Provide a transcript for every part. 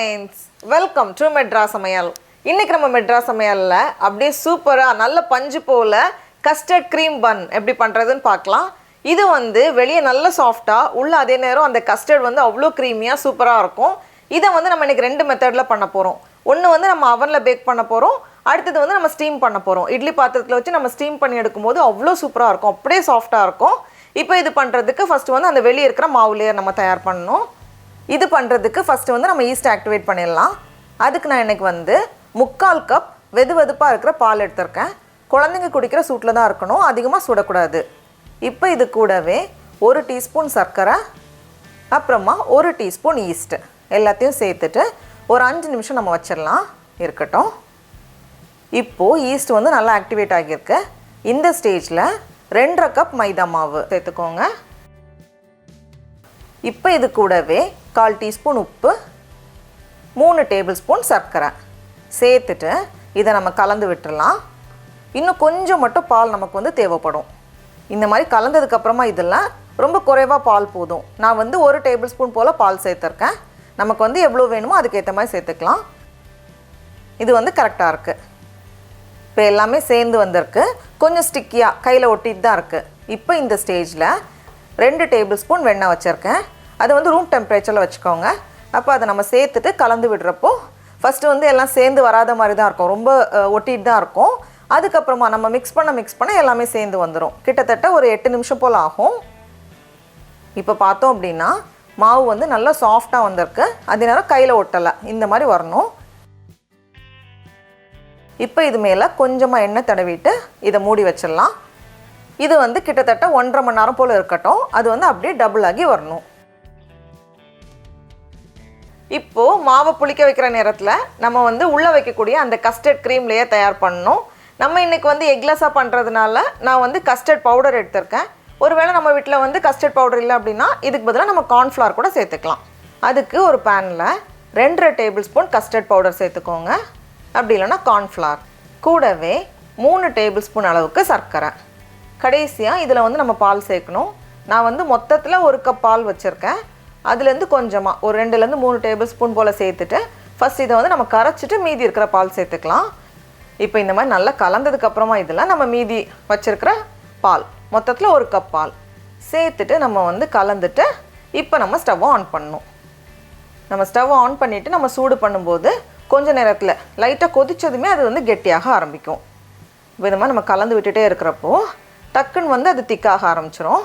friends, welcome to Madras Samayal. இன்னைக்கு நம்ம Madras Samayalல அப்படியே சூப்பரா நல்ல பஞ்சு போல custard cream bun எப்படி பண்றதுன்னு பார்க்கலாம். இது வந்து வெளிய நல்ல சாஃப்ட்டா உள்ள அதே நேரம் அந்த custard வந்து அவ்ளோ creamy-ஆ சூப்பரா இருக்கும். இத வந்து நம்ம இன்னைக்கு ரெண்டு மெத்தட்ல பண்ண போறோம். ஒன்னு வந்து நம்ம அவன்ல பேக் பண்ண போறோம். அடுத்து வந்து நம்ம ஸ்டீம் பண்ண போறோம். இட்லி பாத்திரத்துல வச்சு நம்ம ஸ்டீம் பண்ணி எடுக்கும்போது அவ்ளோ சூப்பரா இருக்கும். அப்படியே சாஃப்ட்டா இருக்கும். இப்போ இது பண்றதுக்கு ஃபர்ஸ்ட் வந்து அந்த வெளிய இருக்கிற மாவு லேயர் நம்ம தயார் பண்ணனும். இது பண்றதுக்கு ஃபர்ஸ்ட் வந்து நம்ம ஈஸ்ட் ஆக்டிவேட் பண்ணிடலாம். அதுக்கு நான் இன்னைக்கு வந்து 3/4 கப் வெதுவெதுப்பா இருக்கிற பால் எடுத்துர்க்கேன். குழந்தைங்க குடிக்கிற சூட்ல தான் இருக்கணும், அதிகமா சுடக்கூடாது. இப்போ இது கூடவே 1 டீஸ்பூன் சர்க்கரை, அப்புறமா 1 டீஸ்பூன் ஈஸ்ட் எல்லாத்தையும் சேர்த்துட்டு ஒரு 5 நிமிஷம் நம்ம வச்சிரலாம் இருக்கட்டும். இப்போ ஈஸ்ட் வந்து நல்லா ஆக்டிவேட் ஆகியிருக்கு. இந்த ஸ்டேஜ்ல 2.5 கப் மைதா மாவு சேர்த்துக்கோங்க. இப்போ இது கூடவே 1/4 டீஸ்பூன் உப்பு, 3 டேபிள் ஸ்பூன் சர்க்கரை சேர்த்துட்டு இதை நம்ம கலந்து விட்டுறலாம். இன்னும் கொஞ்சம் மட்டும் பால் நமக்கு வந்து தேவைப்படும். இந்த மாதிரி கலந்ததுக்கு அப்புறமா இதெல்லாம் ரொம்ப குறைவா பால் போதும். நான் வந்து 1 டேபிள் ஸ்பூன் போல பால் சேர்த்துர்க்கேன். நமக்கு வந்து எவ்வளோ வேணுமோ அதுக்கு ஏற்ற மாதிரி சேர்த்துக்கலாம். இது வந்து கரெக்டாக இருக்கு. இப்போ எல்லாமே சேர்ந்து வந்திருக்கு. கொஞ்சம் ஸ்டிக்கியாக கையில் ஒட்டிட்டு தான் இருக்குது. இப்போ இந்த ஸ்டேஜில் 2 டேபிள் ஸ்பூன் வெண்ணெய் வச்சுருக்கேன். அது வந்து ரூம் டெம்பரேச்சரில் வச்சுக்கோங்க. அப்போ அதை நம்ம சேர்த்துட்டு கலந்து விடுறப்போ ஃபஸ்ட்டு வந்து எல்லாம் சேர்ந்து வராத மாதிரி தான் இருக்கும், ரொம்ப ஒட்டிட்டு தான் இருக்கும். அதுக்கப்புறமா நம்ம மிக்ஸ் பண்ண எல்லாமே சேர்ந்து வந்துடும். கிட்டத்தட்ட ஒரு 8 நிமிஷம் போல் ஆகும். இப்போ பார்த்தோம் அப்படின்னா மாவு வந்து நல்லா சாஃப்டாக வந்திருக்கு. அதே நேரம் கையில் ஒட்டலை, இந்த மாதிரி வரணும். இப்போ இது மேலே கொஞ்சமாக எண்ணெய் தடவிட்டு இதை மூடி வச்சிடலாம். இது வந்து கிட்டத்தட்ட 1.5 மணி நேரம் போல் இருக்கட்டும். அது வந்து அப்படியே டபுள் ஆகி வரணும். இப்போ மாவை புளிக்க வைக்கிற நேரத்தில் நம்ம வந்து உள்ளே வைக்கக்கூடிய அந்த கஸ்டர்ட் க்ரீம் லேயர் தயார் பண்ணணும். நம்ம இன்றைக்கி வந்து எக்லெஸ்ஸாக பண்ணுறதுனால நான் வந்து கஸ்டர்ட் பவுடர் எடுத்திருக்கேன். ஒருவேளை நம்ம வீட்டில் வந்து கஸ்டர்ட் பவுடர் இல்லை அப்படின்னா இதுக்கு பதிலாக நம்ம கார்ன்ஃப்ளவர் கூட சேர்த்துக்கலாம். அதுக்கு ஒரு பேனில் 2.5 டேபிள் ஸ்பூன் கஸ்டர்ட் பவுடர் சேர்த்துக்கோங்க. அப்படி இல்லைன்னா கார்ன்ஃப்ளவர் கூடவே 3 டேபிள் ஸ்பூன் அளவுக்கு சர்க்கரை. கடைசியாக இதில் வந்து நம்ம பால் சேர்க்கணும். நான் வந்து மொத்தத்தில் 1 கப் பால் வச்சுருக்கேன். அதுலேருந்து கொஞ்சமாக ஒரு 2லேருந்து 3 டேபிள் ஸ்பூன் போல் சேர்த்துட்டு ஃபஸ்ட் இதை வந்து நம்ம கரைச்சிட்டு மீதி இருக்கிற பால் சேர்த்துக்கலாம். இப்போ இந்த மாதிரி நல்லா கலந்ததுக்கப்புறமா இதில் நம்ம மீதி வச்சுருக்கிற பால் மொத்தத்தில் 1 கப் பால் சேர்த்துட்டு நம்ம வந்து கலந்துட்டு இப்போ நம்ம ஸ்டவ்வை ஆன் பண்ணணும். நம்ம ஸ்டவ்வை ஆன் பண்ணிவிட்டு நம்ம சூடு பண்ணும்போது கொஞ்சம் நேரத்தில் லைட்டாக கொதித்ததுமே அது வந்து கெட்டியாக ஆரம்பிக்கும். இப்போ இந்த மாதிரி நம்ம கலந்து விட்டுட்டே இருக்கிறப்போ டக்குன்னு வந்து அது திக்காக ஆரம்பிச்சிடும்.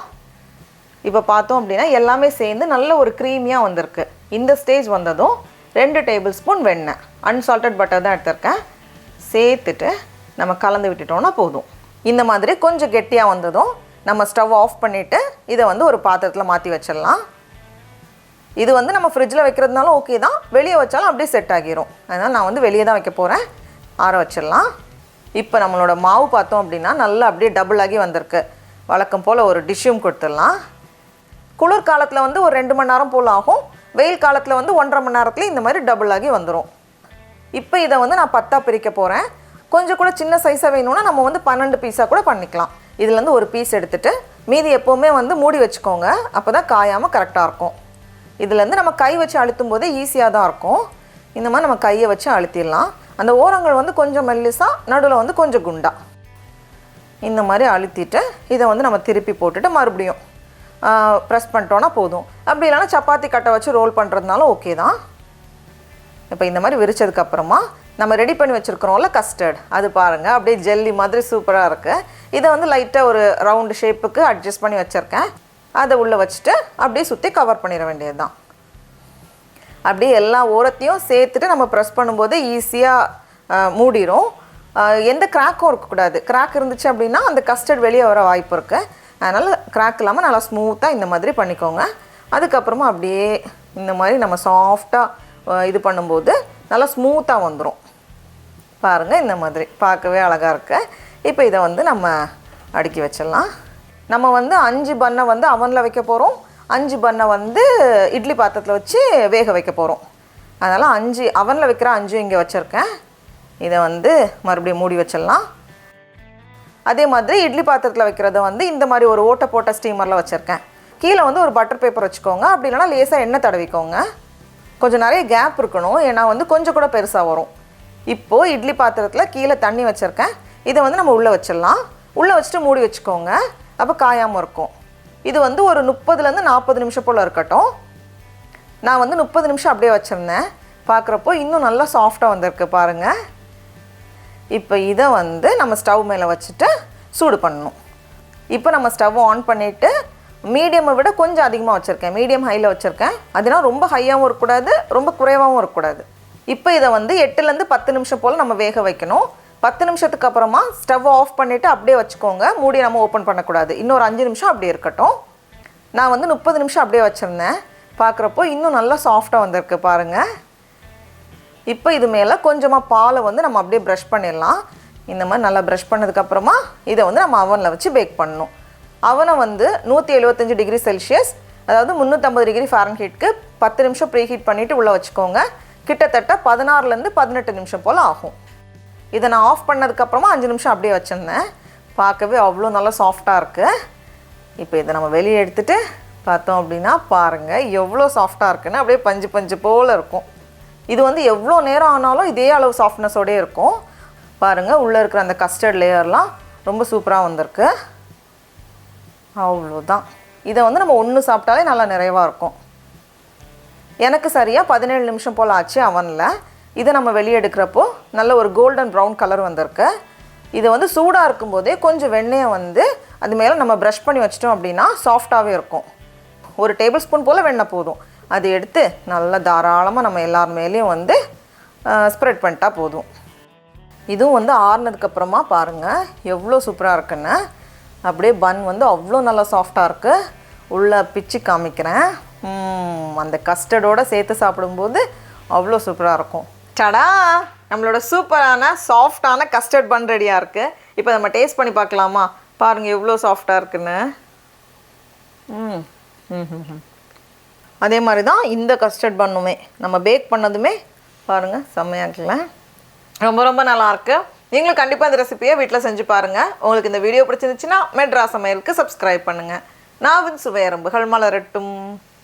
இப்போ பார்த்தோம் அப்படின்னா எல்லாமே சேர்ந்து நல்ல ஒரு க்ரீமியாக வந்திருக்கு. இந்த ஸ்டேஜ் வந்ததும் 2 டேபிள் ஸ்பூன் வெண்ணெய், அன்சால்டட் பட்டர் தான் எடுத்திருக்கேன், சேர்த்துட்டு நம்ம கலந்து விட்டுட்டோம்னா போதும். இந்த மாதிரி கொஞ்சம் கெட்டியாக வந்ததும் நம்ம ஸ்டவ் ஆஃப் பண்ணிவிட்டு இதை வந்து ஒரு பாத்திரத்தில் மாற்றி வச்சிடலாம். இது வந்து நம்ம ஃப்ரிட்ஜில் வைக்கிறதுனாலும் ஓகே தான், வெளியே வச்சாலும் அப்படியே செட் ஆகிரும். அதனால் நான் வந்து வெளியே தான் வைக்க போகிறேன். ஆற வச்சிடலாம். இப்போ நம்மளோட மாவு பார்த்தோம் அப்படின்னா நல்லா அப்படியே டபுள் ஆகி வந்திருக்கு. வழக்கம் போல் ஒரு டிஷ்ஷும் கொடுத்துடலாம். குளிர் காலத்தில் வந்து ஒரு 2 மணி நேரம் போல் ஆகும். வெயில் காலத்தில் வந்து 1.5 மணி நேரத்துலேயே இந்த மாதிரி டபுள் ஆகி வந்துடும். இப்போ இதை வந்து நான் 10ஆக பிரிக்க போகிறேன். கொஞ்சம் கூட சின்ன சைஸாக வேணும்னா நம்ம வந்து 12 பீஸாக கூட பண்ணிக்கலாம். இதுலேருந்து ஒரு பீஸ் எடுத்துகிட்டு மீதி எப்போவுமே வந்து மூடி வச்சுக்கோங்க. அப்போ தான் காயாமல் கரெக்டாக இருக்கும். இதுலேருந்து நம்ம கை வச்சு அழுத்தும் போதே ஈஸியாக தான் இருக்கும். இந்த மாதிரி நம்ம கையை வச்சு அழுத்திடலாம். அந்த ஓரங்கள் வந்து கொஞ்சம் மெல்லிசா, நடுவில் வந்து கொஞ்சம் குண்டா இந்த மாதிரி அழுத்திட்டு இதை வந்து நம்ம திருப்பி போட்டுட்டு மறுபடியும் ப்ரெஸ் பண்ணிட்டோன்னா போதும். அப்படி இல்லைனா சப்பாத்தி கட்டை வச்சு ரோல் பண்ணுறதுனாலும் ஓகே தான். இப்போ இந்த மாதிரி விரிச்சதுக்கப்புறமா நம்ம ரெடி பண்ணி வச்சுருக்கிறோம்ல கஸ்டர்ட், அது பாருங்கள் அப்படியே ஜெல்லி மாதிரி சூப்பராக இருக்குது. இதை வந்து லைட்டாக ஒரு ரவுண்டு ஷேப்புக்கு அட்ஜஸ்ட் பண்ணி வச்சுருக்கேன். அதை உள்ளே வச்சுட்டு அப்படியே சுற்றி கவர் பண்ணிட வேண்டியது தான். அப்படியே எல்லா ஓரத்தையும் சேர்த்துட்டு நம்ம ப்ரெஸ் பண்ணும்போது ஈஸியாக மூடிடும். எந்த கிராக்கும் இருக்கக்கூடாது. கிராக் இருந்துச்சு அப்படின்னா அந்த கஸ்டர்ட் வெளியே வர வாய்ப்பு இருக்குது. அதனால் கிராக் இல்லாமல் நல்லா ஸ்மூத்தாக இந்த மாதிரி பண்ணிக்கோங்க. அதுக்கப்புறமா அப்படியே இந்த மாதிரி நம்ம சாஃப்டாக இது பண்ணும்போது நல்லா ஸ்மூத்தாக வந்துடும். பாருங்கள், இந்த மாதிரி பார்க்கவே அழகாக இருக்குது. இப்போ இதை வந்து நம்ம அடுக்கி வச்சிடலாம். நம்ம வந்து 5 பன்னை வந்து அவனில் வைக்க போகிறோம். 5 பன்னை வந்து இட்லி பாத்திரத்தில் வச்சு வேக வைக்க போகிறோம். அதனால் 5 அவனில் வைக்கிற 5 இங்கே வச்சுருக்கேன். இதை வந்து மறுபடியும் மூடி வச்சிடலாம். அதே மாதிரி இட்லி பாத்திரத்தில் வைக்கிறத வந்து இந்த மாதிரி ஒரு ஓட்டை போட்ட ஸ்டீமரில் வச்சுருக்கேன். கீழே வந்து ஒரு பட்டர் பேப்பர் வச்சுக்கோங்க. அப்படி இல்லைனா லேசாக எண்ணெய் தடவிக்கோங்க. கொஞ்சம் நிறைய கேப் இருக்கணும், ஏன்னா வந்து கொஞ்சம் கூட பெருசாக வரும். இப்போது இட்லி பாத்திரத்தில் கீழே தண்ணி வச்சுருக்கேன். இதை வந்து நம்ம உள்ளே வச்சிடலாம். உள்ளே வச்சுட்டு மூடி வச்சுக்கோங்க, அப்போ காயாமல் இருக்கும். இது வந்து ஒரு 30லேருந்து 40 நிமிஷம் போல் இருக்கட்டும். நான் வந்து 30 நிமிஷம் அப்படியே வச்சுருந்தேன். பார்க்குறப்போ இன்னும் நல்லா சாஃப்டாக வந்திருக்கு பாருங்கள். இப்போ இதை வந்து நம்ம ஸ்டவ் மேலே வச்சுட்டு சூடு பண்ணணும். இப்போ நம்ம ஸ்டவ் ஆன் பண்ணிவிட்டு மீடியமை விட கொஞ்சம் அதிகமாக வச்சுருக்கேன், மீடியம் ஹையில் வச்சுருக்கேன். அதுனா ரொம்ப ஹையாகவும் இருக்கக்கூடாது, ரொம்ப குறைவாகவும் இருக்கக்கூடாது. இப்போ இதை வந்து 8லேருந்து 10 நிமிஷம் போல் நம்ம வேக வைக்கணும். 10 நிமிஷத்துக்கு அப்புறமா ஸ்டவ் ஆஃப் பண்ணிவிட்டு அப்படியே வச்சுக்கோங்க, மூடி நம்ம ஓப்பன் பண்ணக்கூடாது. இன்னொரு 5 நிமிஷம் அப்படியே இருக்கட்டும். நான் வந்து 30 நிமிஷம் அப்படியே வச்சுருந்தேன். பார்க்குறப்போ இன்னும் நல்லா சாஃப்டாக வந்திருக்கு பாருங்கள். இப்போ இது மேலே கொஞ்சமாக பாலை வந்து நம்ம அப்படியே ப்ரஷ் பண்ணிடலாம். இந்த மாதிரி நல்லா ப்ரஷ் பண்ணதுக்கப்புறமா இதை வந்து நம்ம அவனில் வச்சு பேக் பண்ணணும். அவனை வந்து 175 டிகிரி செல்சியஸ், அதாவது 350 டிகிரி ஃபாரன்ஹீட்க்கு 10 நிமிஷம் ப்ரீ ஹீட் பண்ணிவிட்டு உள்ளே வச்சுக்கோங்க. கிட்டத்தட்ட 16லேருந்து 18 நிமிஷம் போல் ஆகும். இதை நான் ஆஃப் பண்ணதுக்கப்புறமா 5 நிமிஷம் அப்படியே வச்சுருந்தேன். பார்க்கவே அவ்வளோ நல்லா சாஃப்டாக இருக்குது. இப்போ இதை நம்ம வெளியே எடுத்துகிட்டு பார்த்தோம் அப்படின்னா பாருங்கள் எவ்வளோ சாஃப்டாக இருக்குன்னு. அப்படியே பஞ்சு பஞ்சு போல் இருக்கும். இது வந்து எவ்வளோ நேரம் ஆனாலும் இதே அளவு சாஃப்ட்னஸோடே இருக்கும். பாருங்கள் உள்ளே இருக்கிற அந்த கஸ்டர்ட் லேயர்லாம் ரொம்ப சூப்பராக வந்திருக்கு. அவ்வளோதான். இதை வந்து நம்ம ஒன்று சாப்பிட்டாலே நல்லா நிறைவாக இருக்கும். எனக்கு சரியாக 17 நிமிஷம் போல் ஆச்சு அவனில். இதை நம்ம வெளியே எடுக்கிறப்போ நல்ல ஒரு கோல்டன் ப்ரௌன் கலர் வந்திருக்கு. இதை வந்து சூடாக இருக்கும்போதே கொஞ்சம் வெண்ணெயை வந்து அது மேலே நம்ம ப்ரஷ் பண்ணி வச்சிட்டோம் அப்படின்னா சாஃப்டாகவே இருக்கும். ஒரு டேபிள் ஸ்பூன் போல் வெண்ணெய் போதும். அதை எடுத்து நல்லா தாராளமாக நம்ம எல்லார் மேலேயும் வந்து ஸ்ப்ரெட் பண்ணிட்டா போதும். இதுவும் வந்து ஆறுனதுக்கப்புறமா பாருங்கள் எவ்வளோ சூப்பராக இருக்குன்னு. அப்படியே பன் வந்து அவ்வளோ நல்லா சாஃப்டாக இருக்குது. உள்ளே பிச்சு காமிக்கிறேன். அந்த கஸ்டர்டோடு சேர்த்து சாப்பிடும்போது அவ்வளோ சூப்பராக இருக்கும். டடா, நம்மளோட சூப்பரான சாஃப்டான கஸ்டர்ட் பன் ரெடியாக இருக்குது. இப்போ நம்ம டேஸ்ட் பண்ணி பார்க்கலாமா? பாருங்கள் எவ்வளோ சாஃப்டாக இருக்குன்னு. அதே மாதிரி தான் இந்த கஸ்டர்ட் பண்ணுமே நம்ம பேக் பண்ணதுமே பாருங்கள் செம்மையாக இருக்குல்ல, ரொம்ப ரொம்ப நல்லாயிருக்கு. நீங்களும் கண்டிப்பாக இந்த ரெசிபியை வீட்டில் செஞ்சு பாருங்கள். உங்களுக்கு இந்த வீடியோ பிடிச்சிருந்துச்சுன்னா மெட்ராஸ் சமையலுக்கு சப்ஸ்கிரைப் பண்ணுங்கள். நாவின் சுவையரம்புகள் மலரட்டும்.